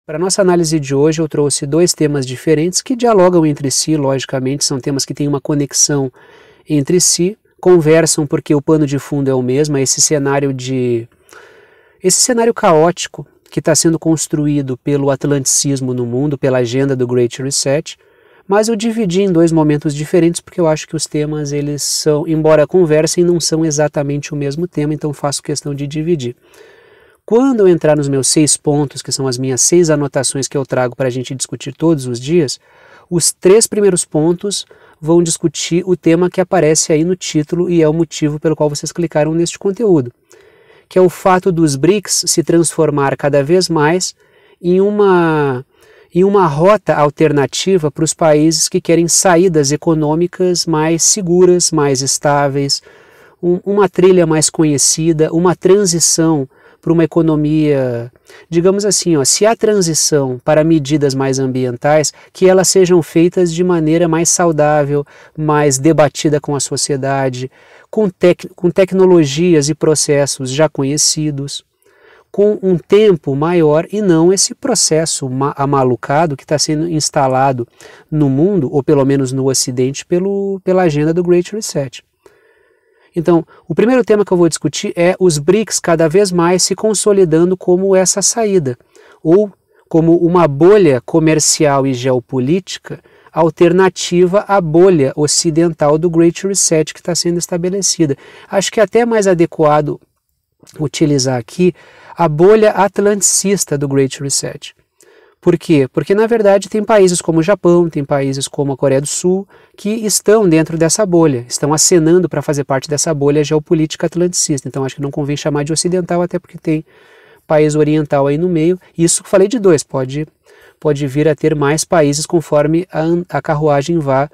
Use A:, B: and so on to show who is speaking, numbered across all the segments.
A: Para a nossa análise de hoje, eu trouxe dois temas diferentes que dialogam entre si, logicamente, são temas que têm uma conexão entre si, conversam porque o pano de fundo é o mesmo, é esse cenário caótico que está sendo construído pelo atlanticismo no mundo, pela agenda do Great Reset, mas eu dividi em dois momentos diferentes porque eu acho que os temas, eles são, embora conversem, não são exatamente o mesmo tema, então faço questão de dividir. Quando eu entrar nos meus 6 pontos, que são as minhas 6 anotações que eu trago para a gente discutir todos os dias, os 3 primeiros pontos vão discutir o tema que aparece aí no título e é o motivo pelo qual vocês clicaram neste conteúdo, que é o fato dos BRICS se transformar cada vez mais em uma rota alternativa para os países que querem saídas econômicas mais seguras, mais estáveis, uma trilha mais conhecida, uma transição para uma economia, digamos assim, se há transição para medidas mais ambientais, que elas sejam feitas de maneira mais saudável, mais debatida com a sociedade, com tecnologias e processos já conhecidos, com um tempo maior e não esse processo amalucado que está sendo instalado no mundo, ou pelo menos no Ocidente, pela agenda do Great Reset. Então, o primeiro tema que eu vou discutir é os BRICS cada vez mais se consolidando como essa saída, ou como uma bolha comercial e geopolítica alternativa à bolha ocidental do Great Reset que está sendo estabelecida. Acho que é até mais adequado utilizar aqui a bolha atlanticista do Great Reset. Por quê? Porque, na verdade, tem países como o Japão, tem países como a Coreia do Sul, que estão dentro dessa bolha, estão acenando para fazer parte dessa bolha geopolítica atlanticista. Então, acho que não convém chamar de ocidental, até porque tem país oriental aí no meio. Isso falei de 2, pode vir a ter mais países conforme a carruagem vá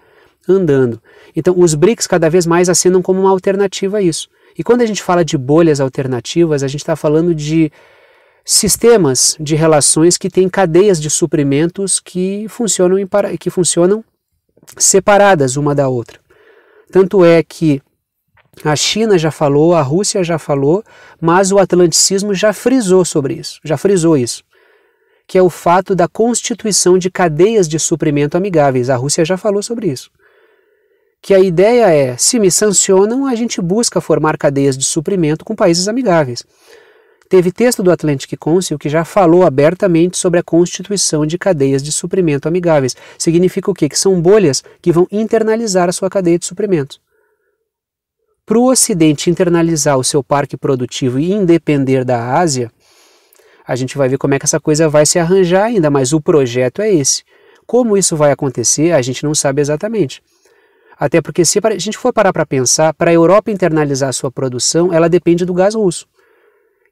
A: andando. Então, os BRICS cada vez mais acenam como uma alternativa a isso. E quando a gente fala de bolhas alternativas, a gente está falando de sistemas de relações que têm cadeias de suprimentos que funcionam separadas uma da outra. Tanto é que a China já falou, a Rússia já falou, mas o atlanticismo já frisou isso, que é o fato da constituição de cadeias de suprimento amigáveis. A Rússia já falou sobre isso. Que a ideia é, se me sancionam, a gente busca formar cadeias de suprimento com países amigáveis. Teve texto do Atlantic Council que já falou abertamente sobre a constituição de cadeias de suprimento amigáveis. Significa o quê? Que são bolhas que vão internalizar a sua cadeia de suprimentos. Para o Ocidente internalizar o seu parque produtivo e independer da Ásia, a gente vai ver como é que essa coisa vai se arranjar ainda, mas o projeto é esse. Como isso vai acontecer, a gente não sabe exatamente. Até porque se a gente for parar para pensar, para a Europa internalizar a sua produção, ela depende do gás russo.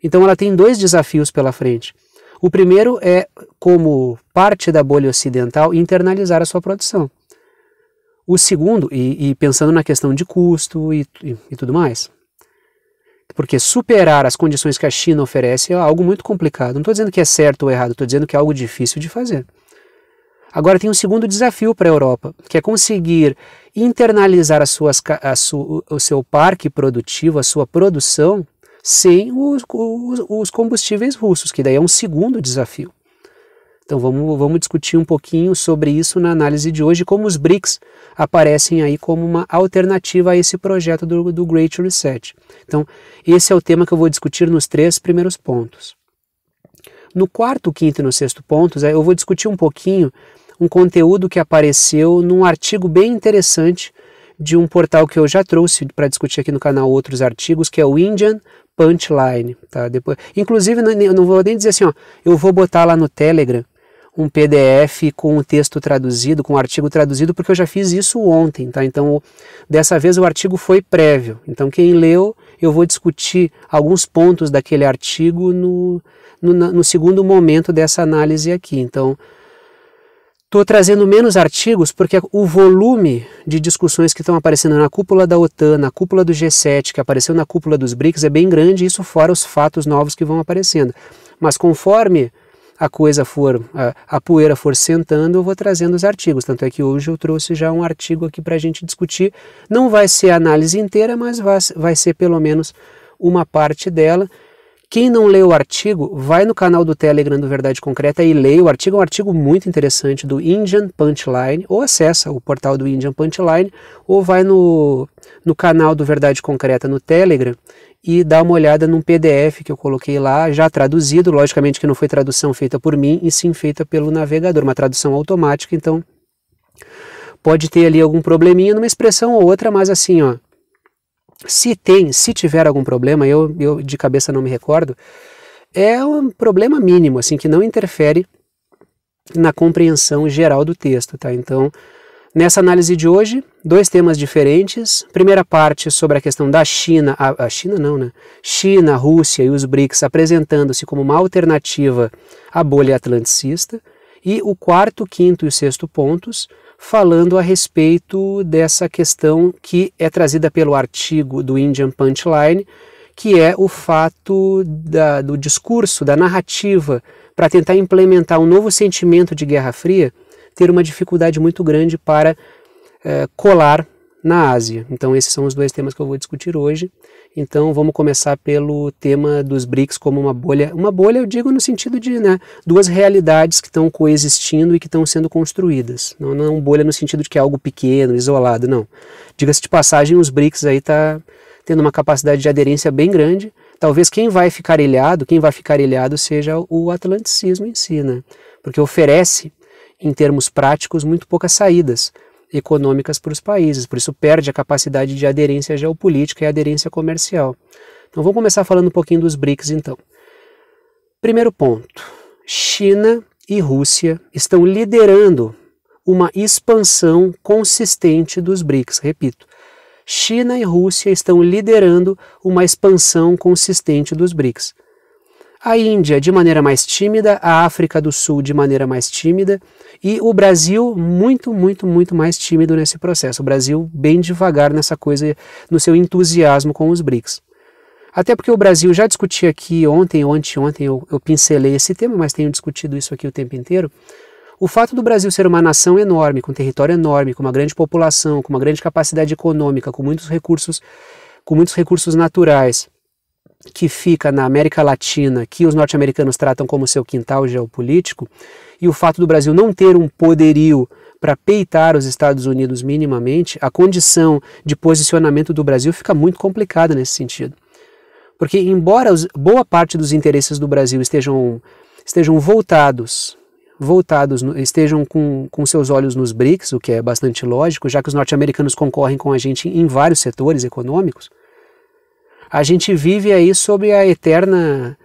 A: Então ela tem 2 desafios pela frente. O primeiro é, como parte da bolha ocidental, internalizar a sua produção. O segundo, e pensando na questão de custo e tudo mais, porque superar as condições que a China oferece é algo muito complicado. Não estou dizendo que é certo ou errado, estou dizendo que é algo difícil de fazer. Agora tem um segundo desafio para a Europa, que é conseguir internalizar o seu parque produtivo, a sua produção, sem os combustíveis russos, que daí é um segundo desafio. Então vamos discutir um pouquinho sobre isso na análise de hoje, como os BRICS aparecem aí como uma alternativa a esse projeto do Great Reset. Então esse é o tema que eu vou discutir nos 3 primeiros pontos. No 4º, 5º e no 6º pontos, eu vou discutir um pouquinho um conteúdo que apareceu num artigo bem interessante de um portal que eu já trouxe para discutir aqui no canal outros artigos, que é o Indian Punchline. Tá? Inclusive, eu não vou nem dizer assim, eu vou botar lá no Telegram um PDF com o texto traduzido, com o artigo traduzido, porque eu já fiz isso ontem. Tá? Então, dessa vez o artigo foi prévio. Então, quem leu, eu vou discutir alguns pontos daquele artigo no segundo momento dessa análise aqui. Então, estou trazendo menos artigos porque o volume de discussões que estão aparecendo na cúpula da OTAN, na cúpula do G7, que apareceu na cúpula dos BRICS, é bem grande, isso fora os fatos novos que vão aparecendo. Mas conforme a coisa a poeira for sentando, eu vou trazendo os artigos. Tanto é que hoje eu trouxe já um artigo aqui para a gente discutir. Não vai ser a análise inteira, mas vai ser pelo menos uma parte dela, Quem não leu o artigo, vai no canal do Telegram do Verdade Concreta e leia o artigo. É um artigo muito interessante do Indian Punchline, ou acessa o portal do Indian Punchline, ou vai no canal do Verdade Concreta no Telegram e dá uma olhada num PDF que eu coloquei lá, já traduzido. Logicamente que não foi tradução feita por mim, e sim feita pelo navegador, uma tradução automática, então pode ter ali algum probleminha numa expressão ou outra, mas assim, ó, se tiver algum problema, eu de cabeça não me recordo, é um problema mínimo, assim, que não interfere na compreensão geral do texto, tá? Então, nessa análise de hoje, 2 temas diferentes. Primeira parte sobre a questão da China, China, Rússia e os BRICS apresentando-se como uma alternativa à bolha atlanticista. E o 4º, 5º e o 6º pontos falando a respeito dessa questão que é trazida pelo artigo do Indian Punchline, que é o fato do discurso, da narrativa, para tentar implementar um novo sentimento de Guerra Fria, ter uma dificuldade muito grande para colar na Ásia. Então esses são os 2 temas que eu vou discutir hoje. Então vamos começar pelo tema dos BRICS como uma bolha. Uma bolha eu digo no sentido de 2 realidades que estão coexistindo e que estão sendo construídas. Não é uma bolha no sentido de que é algo pequeno, isolado, não. Diga-se de passagem, os BRICS aí está tendo uma capacidade de aderência bem grande. Talvez quem vai ficar ilhado seja o atlanticismo em si, né? Porque oferece, em termos práticos, muito poucas saídas econômicas para os países, por isso perde a capacidade de aderência geopolítica e aderência comercial. Então vamos começar falando um pouquinho dos BRICS então. Primeiro ponto, China e Rússia estão liderando uma expansão consistente dos BRICS, repito, China e Rússia estão liderando uma expansão consistente dos BRICS. A Índia de maneira mais tímida, a África do Sul de maneira mais tímida e o Brasil muito mais tímido nesse processo. O Brasil bem devagar nessa coisa, no seu entusiasmo com os BRICS. Até porque o Brasil, já discuti aqui ontem ou anteontem, eu pincelei esse tema, mas tenho discutido isso aqui o tempo inteiro. O fato do Brasil ser uma nação enorme, com território enorme, com uma grande população, com uma grande capacidade econômica, com muitos recursos naturais, que fica na América Latina, que os norte-americanos tratam como seu quintal geopolítico, e o fato do Brasil não ter um poderio para peitar os Estados Unidos minimamente, a condição de posicionamento do Brasil fica muito complicada nesse sentido. Porque embora boa parte dos interesses do Brasil estejam estejam com seus olhos nos BRICS, o que é bastante lógico, já que os norte-americanos concorrem com a gente em vários setores econômicos, a gente vive aí sob a eterna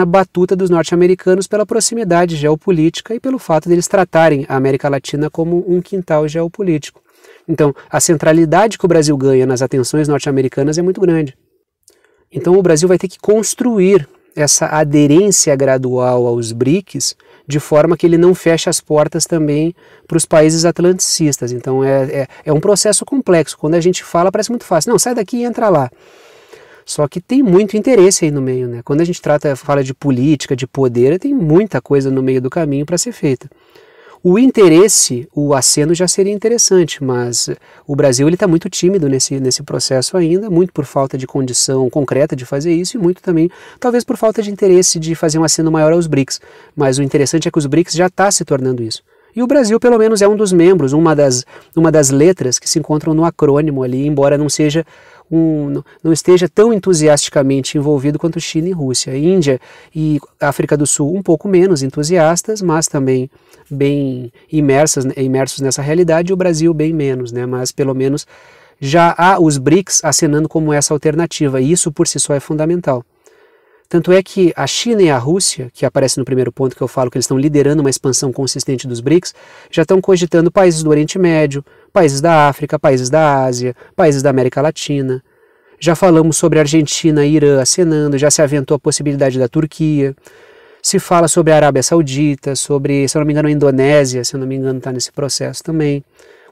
A: batuta dos norte-americanos pela proximidade geopolítica e pelo fato deles tratarem a América Latina como um quintal geopolítico. Então, a centralidade que o Brasil ganha nas atenções norte-americanas é muito grande. Então, o Brasil vai ter que construir essa aderência gradual aos BRICS de forma que ele não feche as portas também para os países atlanticistas. Então é um processo complexo. Quando a gente fala parece muito fácil. Não, sai daqui e entra lá. Só que tem muito interesse aí no meio, né? Quando a gente fala de política, de poder, tem muita coisa no meio do caminho para ser feita. O interesse, o aceno já seria interessante, mas o Brasil está muito tímido nesse processo ainda, muito por falta de condição concreta de fazer isso e muito também, talvez por falta de interesse de fazer um aceno maior aos BRICS. Mas o interessante é que os BRICS já está se tornando isso. E o Brasil, pelo menos, é um dos membros, uma das letras que se encontram no acrônimo ali, embora não esteja tão entusiasticamente envolvido quanto China e Rússia. Índia e África do Sul um pouco menos entusiastas, mas também bem imersos nessa realidade, e o Brasil bem menos, né? Mas pelo menos já há os BRICS acenando como essa alternativa, e isso por si só é fundamental. Tanto é que a China e a Rússia, que aparece no primeiro ponto que eu falo que eles estão liderando uma expansão consistente dos BRICS, já estão cogitando países do Oriente Médio, países da África, países da Ásia, países da América Latina. Já falamos sobre a Argentina e Irã acenando, já se aventou a possibilidade da Turquia. Se fala sobre a Arábia Saudita, sobre, se eu não me engano, a Indonésia, se eu não me engano, está nesse processo também.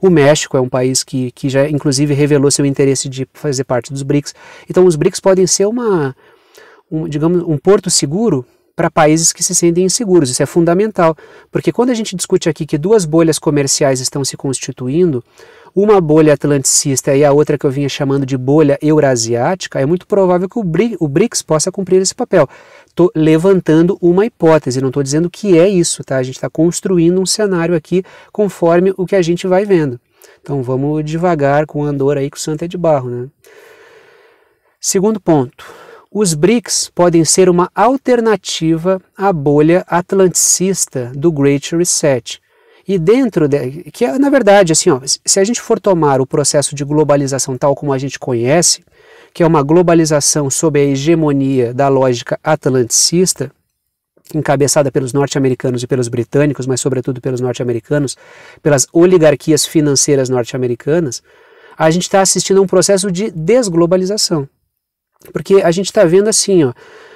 A: O México é um país que já, inclusive, revelou seu interesse de fazer parte dos BRICS. Então, os BRICS podem ser digamos, um porto seguro para países que se sentem inseguros. Isso é fundamental, porque quando a gente discute aqui que duas bolhas comerciais estão se constituindo, uma bolha atlanticista e a outra que eu vinha chamando de bolha eurasiática, é muito provável que o BRICS possa cumprir esse papel. Estou levantando uma hipótese, não estou dizendo que é isso, tá? A gente está construindo um cenário aqui conforme o que a gente vai vendo. Então vamos devagar com o andor aí que o santo é de barro, né? Segundo ponto, os BRICS podem ser uma alternativa à bolha atlanticista do Great Reset. E dentro, que é, na verdade, assim, ó, se a gente for tomar o processo de globalização tal como a gente conhece, que é uma globalização sob a hegemonia da lógica atlanticista, encabeçada pelos norte-americanos e pelos britânicos, mas sobretudo pelos norte-americanos, pelas oligarquias financeiras norte-americanas, a gente está assistindo a um processo de desglobalização. Porque a gente está vendo assim, ó,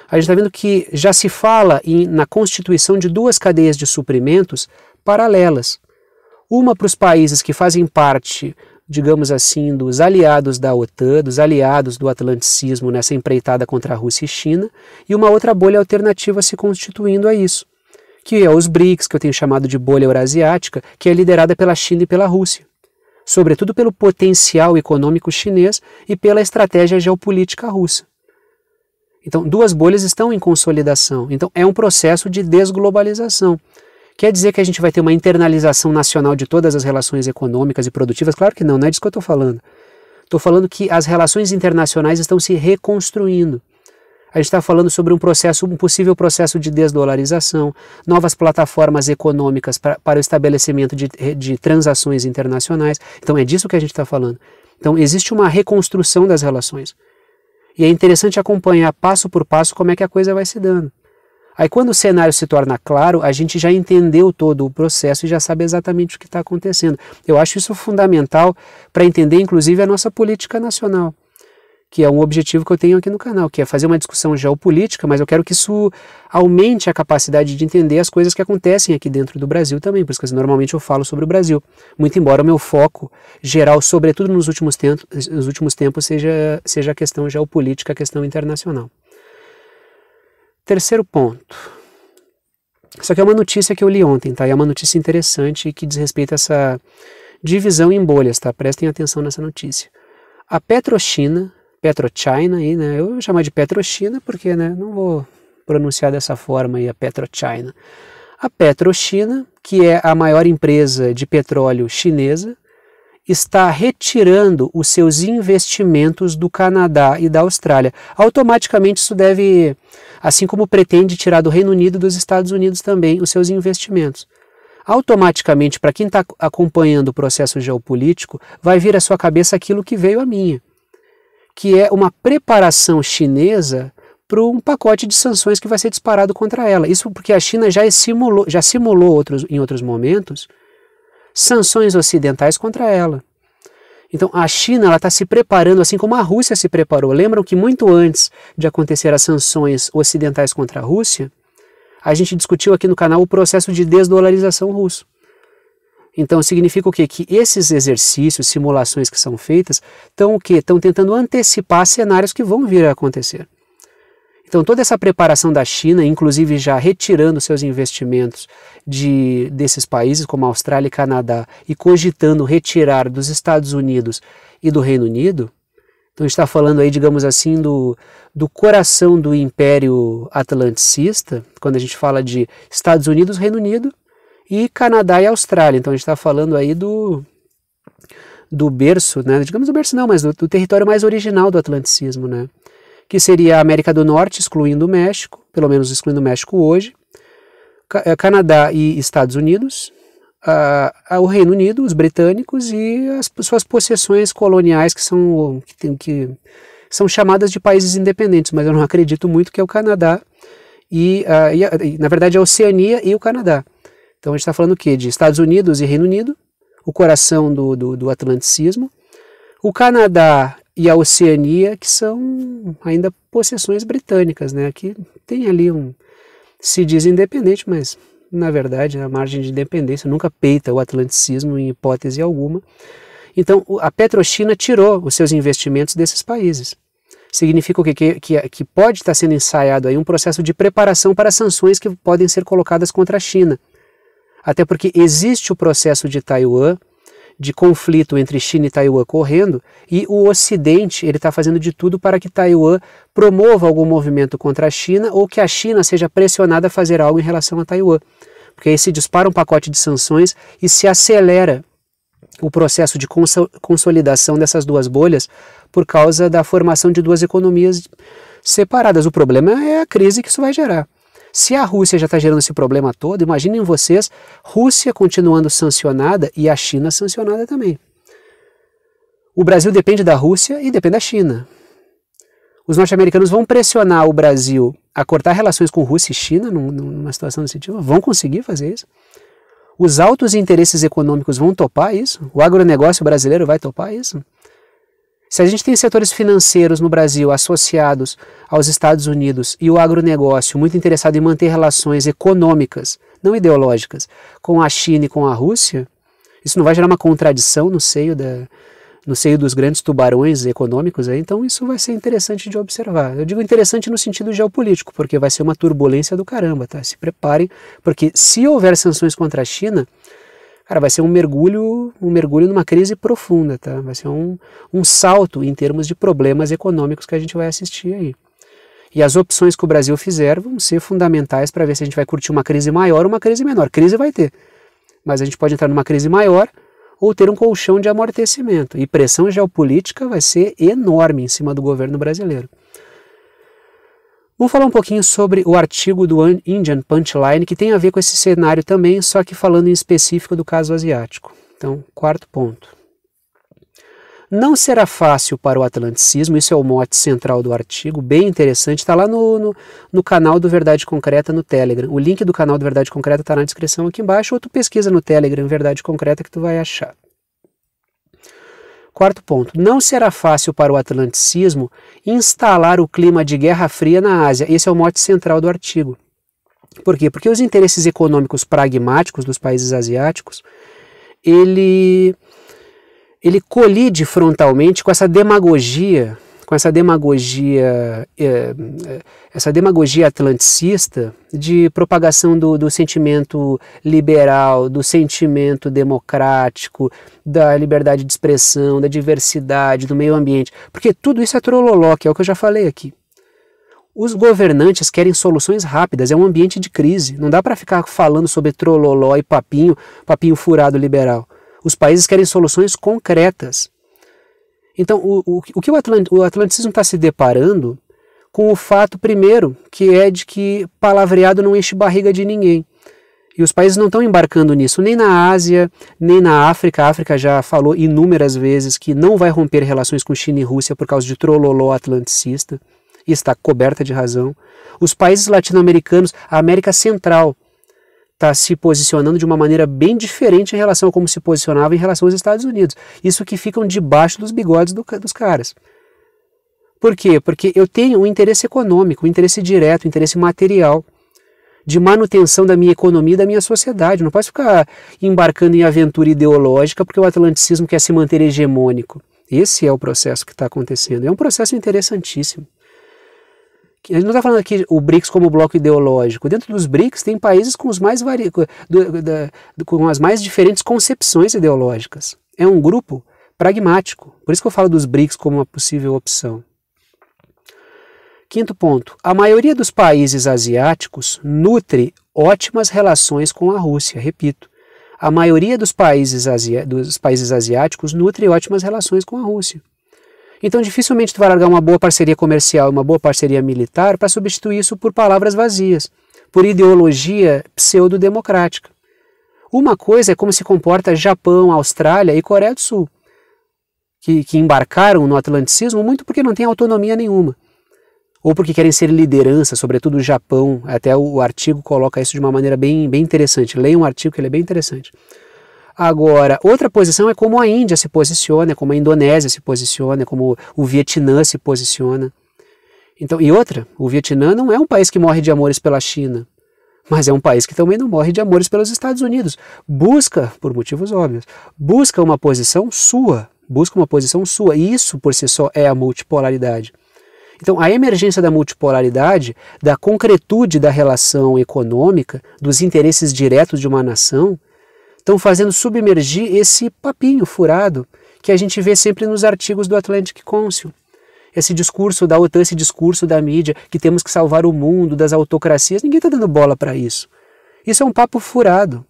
A: a gente está vendo que já se fala na constituição de duas cadeias de suprimentos paralelas. Uma para os países que fazem parte, digamos assim, dos aliados da OTAN, dos aliados do atlanticismo nessa empreitada contra a Rússia e China, e uma outra bolha alternativa se constituindo a isso, que é os BRICS, que eu tenho chamado de bolha eurasiática, que é liderada pela China e pela Rússia, sobretudo pelo potencial econômico chinês e pela estratégia geopolítica russa. Então, duas bolhas estão em consolidação. Então, é um processo de desglobalização. Quer dizer que a gente vai ter uma internalização nacional de todas as relações econômicas e produtivas? Claro que não é disso que eu estou falando. Estou falando que as relações internacionais estão se reconstruindo. A gente está falando sobre um possível processo de desdolarização, novas plataformas econômicas para o estabelecimento de transações internacionais. Então é disso que a gente está falando. Então existe uma reconstrução das relações. E é interessante acompanhar passo por passo como é que a coisa vai se dando. Aí quando o cenário se torna claro, a gente já entendeu todo o processo e já sabe exatamente o que está acontecendo. Eu acho isso fundamental para entender, inclusive, a nossa política nacional, que é um objetivo que eu tenho aqui no canal, que é fazer uma discussão geopolítica, mas eu quero que isso aumente a capacidade de entender as coisas que acontecem aqui dentro do Brasil também, por isso que normalmente eu falo sobre o Brasil, muito embora o meu foco geral, sobretudo nos últimos tempos, seja a questão geopolítica, a questão internacional. Terceiro ponto. Isso aqui é uma notícia que eu li ontem, tá? E é uma notícia interessante que diz respeito a essa divisão em bolhas, tá? Prestem atenção nessa notícia. A PetroChina, aí, né? Eu vou chamar de PetroChina porque, né, não vou pronunciar dessa forma aí a PetroChina. A PetroChina, que é a maior empresa de petróleo chinesa, está retirando os seus investimentos do Canadá e da Austrália. Automaticamente isso deve, assim como pretende tirar do Reino Unido e dos Estados Unidos também os seus investimentos. Automaticamente, para quem está acompanhando o processo geopolítico, vai vir à sua cabeça aquilo que veio à minha, que é uma preparação chinesa para um pacote de sanções que vai ser disparado contra ela. Isso porque a China já simulou em outros momentos sanções ocidentais contra ela. Então a China está se preparando assim como a Rússia se preparou. Lembram que muito antes de acontecer as sanções ocidentais contra a Rússia, a gente discutiu aqui no canal o processo de desdolarização russo. Então significa o quê? Que esses exercícios, simulações que são feitas, estão tentando antecipar cenários que vão vir a acontecer. Então toda essa preparação da China, inclusive já retirando seus investimentos desses países como a Austrália e Canadá e cogitando retirar dos Estados Unidos e do Reino Unido, então a gente está falando aí, digamos assim, do coração do Império Atlanticista, quando a gente fala de Estados Unidos, Reino Unido e Canadá e Austrália. Então a gente está falando aí do berço, né? Digamos do berço não, mas do território mais original do atlanticismo, né? Que seria a América do Norte, excluindo o México, pelo menos excluindo o México hoje, Canadá e Estados Unidos, o Reino Unido, os britânicos e as suas possessões coloniais que são chamadas de países independentes, mas eu não acredito muito que é o Canadá na verdade a Oceania e o Canadá. Então a gente está falando o quê? De Estados Unidos e Reino Unido, o coração do atlanticismo, o Canadá e a Oceania, que são ainda possessões britânicas, né? Que tem ali se diz independente, mas na verdade a margem de independência nunca peita o atlanticismo em hipótese alguma. Então a PetroChina tirou os seus investimentos desses países. Significa o quê? Que pode estar sendo ensaiado aí um processo de preparação para sanções que podem ser colocadas contra a China. Até porque existe o processo de Taiwan, de conflito entre China e Taiwan correndo, e o Ocidente ele está fazendo de tudo para que Taiwan promova algum movimento contra a China ou que a China seja pressionada a fazer algo em relação a Taiwan. Porque aí se dispara um pacote de sanções e se acelera o processo de consolidação dessas duas bolhas por causa da formação de duas economias separadas. O problema é a crise que isso vai gerar. Se a Rússia já está gerando esse problema todo, imaginem vocês, Rússia continuando sancionada e a China sancionada também. O Brasil depende da Rússia e depende da China. Os norte-americanos vão pressionar o Brasil a cortar relações com Rússia e China numa situação desse tipo? Vão conseguir fazer isso? Os altos interesses econômicos vão topar isso? O agronegócio brasileiro vai topar isso? Se a gente tem setores financeiros no Brasil associados aos Estados Unidos e o agronegócio muito interessado em manter relações econômicas, não ideológicas, com a China e com a Rússia, isso não vai gerar uma contradição no seio dos grandes tubarões econômicos? Então isso vai ser interessante de observar. Eu digo interessante no sentido geopolítico, porque vai ser uma turbulência do caramba, tá? Se preparem, porque se houver sanções contra a China, cara, vai ser um mergulho numa crise profunda, tá? Vai ser um salto em termos de problemas econômicos que a gente vai assistir aí. E as opções que o Brasil fizer vão ser fundamentais para ver se a gente vai curtir uma crise maior ou uma crise menor. Crise vai ter, mas a gente pode entrar numa crise maior ou ter um colchão de amortecimento. E pressão geopolítica vai ser enorme em cima do governo brasileiro. Vamos falar um pouquinho sobre o artigo do Indian Punchline, que tem a ver com esse cenário também, só que falando em específico do caso asiático. Então, quarto ponto. Não será fácil para o atlanticismo, isso é o mote central do artigo, bem interessante, está lá no canal do Verdade Concreta no Telegram. O link do canal do Verdade Concreta está na descrição aqui embaixo, ou tu pesquisa no Telegram Verdade Concreta que tu vai achar. Quarto ponto, não será fácil para o atlanticismo instalar o clima de Guerra Fria na Ásia. Esse é o mote central do artigo. Por quê? Porque os interesses econômicos pragmáticos dos países asiáticos, ele colide frontalmente com essa demagogia atlanticista de propagação do sentimento liberal, do sentimento democrático, da liberdade de expressão, da diversidade, do meio ambiente. Porque tudo isso é trololó, que é o que eu já falei aqui. Os governantes querem soluções rápidas, é um ambiente de crise. Não dá para ficar falando sobre trololó e papinho furado liberal. Os países querem soluções concretas. Então, o que o atlanticismo está se deparando com o fato, primeiro, que é de que palavreado não enche barriga de ninguém. E os países não estão embarcando nisso, nem na Ásia, nem na África. A África já falou inúmeras vezes que não vai romper relações com China e Rússia por causa de trololó atlanticista, e está coberta de razão. Os países latino-americanos, a América Central, está se posicionando de uma maneira bem diferente em relação a como se posicionava em relação aos Estados Unidos. Isso que ficam debaixo dos bigodes dos caras. Por quê? Porque eu tenho um interesse econômico, um interesse direto, um interesse material, de manutenção da minha economia e da minha sociedade. Não posso ficar embarcando em aventura ideológica porque o atlanticismo quer se manter hegemônico. Esse é o processo que está acontecendo. É um processo interessantíssimo. A gente não está falando aqui o BRICS como bloco ideológico. Dentro dos BRICS tem países com com as mais diferentes concepções ideológicas. É um grupo pragmático. Por isso que eu falo dos BRICS como uma possível opção. Quinto ponto. A maioria dos países asiáticos nutre ótimas relações com a Rússia. Repito, a maioria dos países asiáticos nutre ótimas relações com a Rússia. Então dificilmente tu vai largar uma boa parceria comercial, uma boa parceria militar para substituir isso por palavras vazias, por ideologia pseudo-democrática. Uma coisa é como se comporta Japão, Austrália e Coreia do Sul, que embarcaram no atlanticismo muito porque não têm autonomia nenhuma, ou porque querem ser liderança, sobretudo o Japão. Até o artigo coloca isso de uma maneira bem interessante. Leia um artigo que ele é bem interessante. Agora, outra posição é como a Índia se posiciona, como a Indonésia se posiciona, como o Vietnã se posiciona. Então, e outra, o Vietnã não é um país que morre de amores pela China, mas é um país que também não morre de amores pelos Estados Unidos. Busca, por motivos óbvios, busca uma posição sua, e isso por si só é a multipolaridade. Então, a emergência da multipolaridade, da concretude da relação econômica, dos interesses diretos de uma nação, estão fazendo submergir esse papinho furado que a gente vê sempre nos artigos do Atlantic Council. Esse discurso da OTAN, esse discurso da mídia, que temos que salvar o mundo das autocracias, ninguém está dando bola para isso. Isso é um papo furado.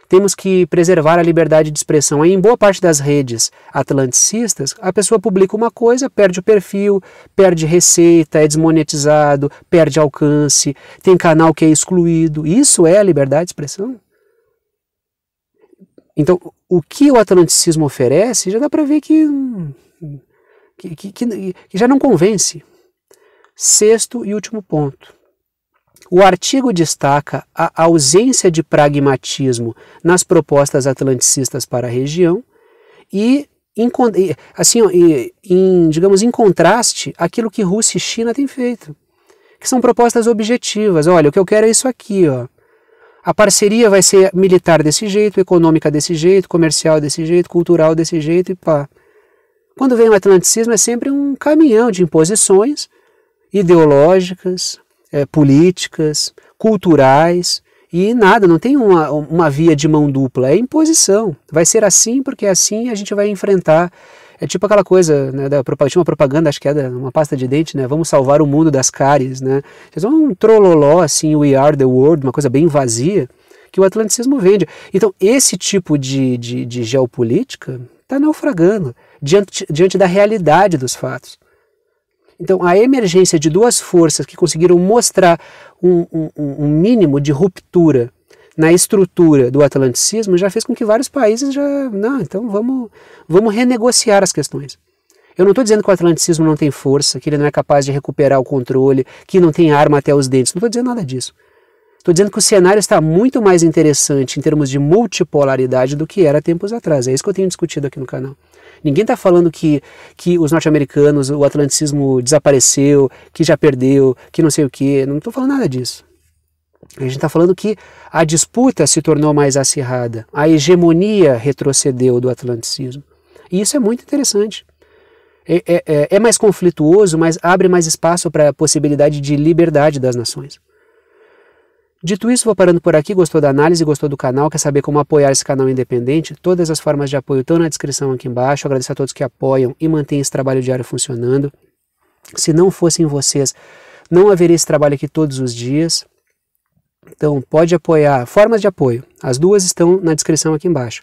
A: Temos que preservar a liberdade de expressão. Aí, em boa parte das redes atlanticistas, a pessoa publica uma coisa, perde o perfil, perde receita, é desmonetizado, perde alcance, tem canal que é excluído. Isso é a liberdade de expressão? Então, o que o atlanticismo oferece, já dá para ver que já não convence. Sexto e último ponto. O artigo destaca a ausência de pragmatismo nas propostas atlanticistas para a região e, digamos, em contraste aquilo que Rússia e China têm feito, que são propostas objetivas. Olha, o que eu quero é isso aqui, ó. A parceria vai ser militar desse jeito, econômica desse jeito, comercial desse jeito, cultural desse jeito e pá. Quando vem o atlanticismo é sempre um caminhão de imposições ideológicas, políticas, culturais, e nada, não tem uma via de mão dupla, é imposição. Vai ser assim porque assim a gente vai enfrentar. É tipo aquela coisa, né, tinha uma propaganda, acho que é uma pasta de dente, né, vamos salvar o mundo das cáries, né. Eles vão um trololó, assim, we are the world, uma coisa bem vazia, que o atlanticismo vende. Então esse tipo de geopolítica está naufragando diante da realidade dos fatos. Então, a emergência de duas forças que conseguiram mostrar um mínimo de ruptura na estrutura do atlanticismo já fez com que vários países então vamos renegociar as questões. Eu não estou dizendo que o atlanticismo não tem força, que ele não é capaz de recuperar o controle, que não tem arma até os dentes, não estou dizendo nada disso. Estou dizendo que o cenário está muito mais interessante em termos de multipolaridade do que era tempos atrás. É isso que eu tenho discutido aqui no canal. Ninguém está falando que os norte-americanos, o atlanticismo desapareceu, que já perdeu, que não sei o quê. Não estou falando nada disso. A gente está falando que a disputa se tornou mais acirrada, a hegemonia retrocedeu do atlanticismo. E isso é muito interessante. É mais conflituoso, mas abre mais espaço para a possibilidade de liberdade das nações. Dito isso, vou parando por aqui. Gostou da análise, gostou do canal, quer saber como apoiar esse canal independente? Todas as formas de apoio estão na descrição aqui embaixo. Agradeço a todos que apoiam e mantêm esse trabalho diário funcionando. Se não fossem vocês, não haveria esse trabalho aqui todos os dias. Então pode apoiar. Formas de apoio, as duas estão na descrição aqui embaixo.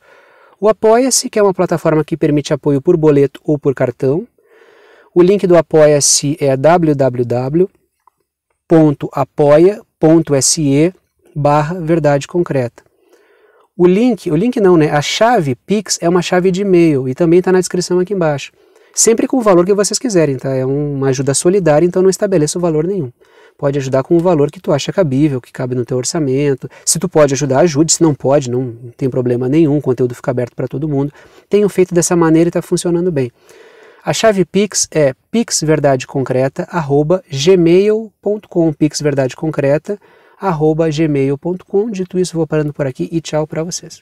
A: O Apoia-se, que é uma plataforma que permite apoio por boleto ou por cartão. O link do Apoia-se é www.apoia.se/verdade concreta. A chave Pix é uma chave de e-mail e também está na descrição aqui embaixo. Sempre com o valor que vocês quiserem, tá? É uma ajuda solidária, então não estabeleça o valor nenhum. Pode ajudar com o valor que tu acha cabível, que cabe no teu orçamento. Se tu pode ajudar, ajude. Se não pode, não tem problema nenhum, o conteúdo fica aberto para todo mundo. Tenho feito dessa maneira e está funcionando bem. A chave Pix é pixverdadeconcreta@gmail.com, pixverdadeconcreta@gmail.com. Dito isso, vou parando por aqui e tchau para vocês.